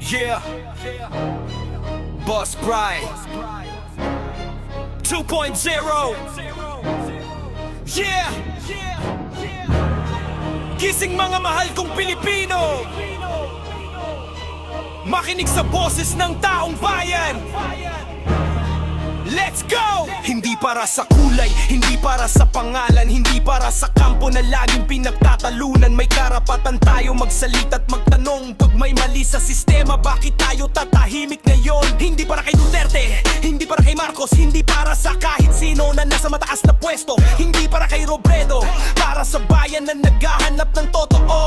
Yeah, Boss Brian 2.0. Yeah, gising mga mahal kong Pilipino, makinig sa boses ng taong bayan. Let's go! Hindi para sa kulay, hindi para sa pangalan, hindi para sa kampo na laging pinagtatalunan. May karapatan tayo magsalita at magtanong. Pag may mali sa sistema, bakit tayo tatahimik ngayon? Hindi para kay Duterte, hindi para kay Marcos, hindi para sa kahit sino na nasa mataas na pwesto, hindi para kay Robredo, para sa bayan na naghahanap ng totoo.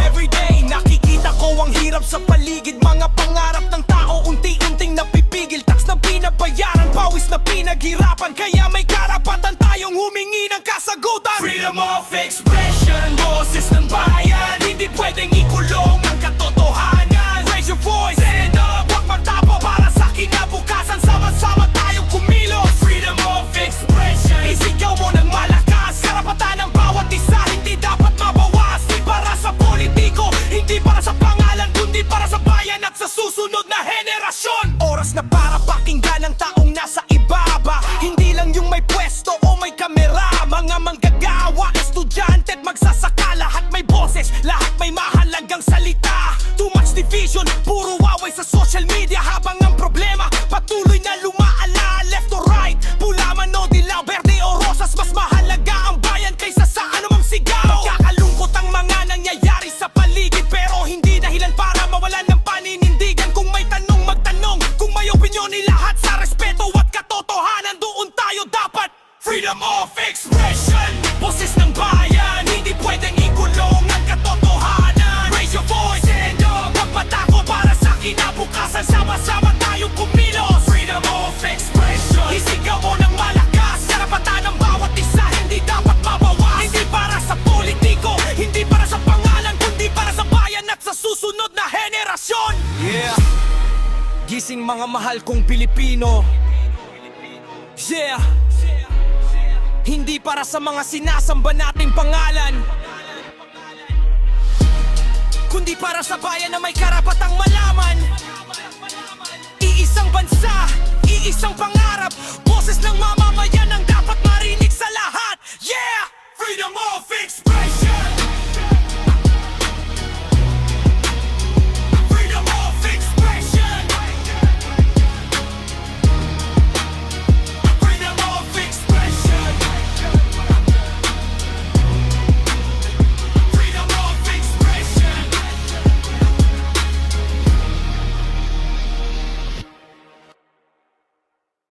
Everyday nakikita ko ang hirap sa paligid, mga pangarap ng tao unti-unting napipigil. Tax na binabayaran, pawis na pinaghirapan, kaya may karapatan tayong humingi ng kasagutan. Freedom of expression, boses ng bayan, hindi pwedeng ikulong ang katotohanan. Raise your voice, stand up, huwag magtapo para sa kinabukasan. Sama-sama tayong kumilos. Freedom of expression, isigaw mo ng malakas, karapatan ng bawat isa hindi dapat mabawas. Di para sa politiko, hindi para sa pangalan, kundi para sa bayan at sa susunod na henerasyon. Oras na para pakinggan ang taong nasa ibaba, hindi lang yung may pwesto o may kamera. Mga manggagawa, estudyante at magsasaka, lahat may boses, lahat may mahalagang salita. Too much division, puro away sa social media, habang ang problema patuloy na lumaala. Left or right, pula man o dilaw, berde o rosas, mas mahalaga ang bayan kaysa sa anumang sigaw. Kakalungkot ang mga nangyayari sa paligid, pero hindi dahilan para mawalan ng paninindigan. Kung may tanong, magtanong, kung may opinyon, lahat sa respeto at katotohanan, doon tayo dapat. Freedom of expression, boses ng bayan, hindi pwedeng ikulong ang katotohanan. Raise your voice, stand up, huwag matako para sa kinabukasan. Sama-sama tayong kumilos. Freedom of expression, isigaw mo ng malakas, karapatan ng bawat isa hindi dapat mabawas. Hindi para sa politiko, hindi para sa pangalan, kundi para sa bayan at sa susunod na henerasyon. Yeah, gising mga mahal kong Pilipino. Yeah, hindi para sa mga sinasamba nating pangalan, kundi para sa bayan na may karapatang malaman. Iisang bansa, iisang pangarap, boses ng mamamayan ang dapat marinig sa lahat. Yeah! Freedom of expression.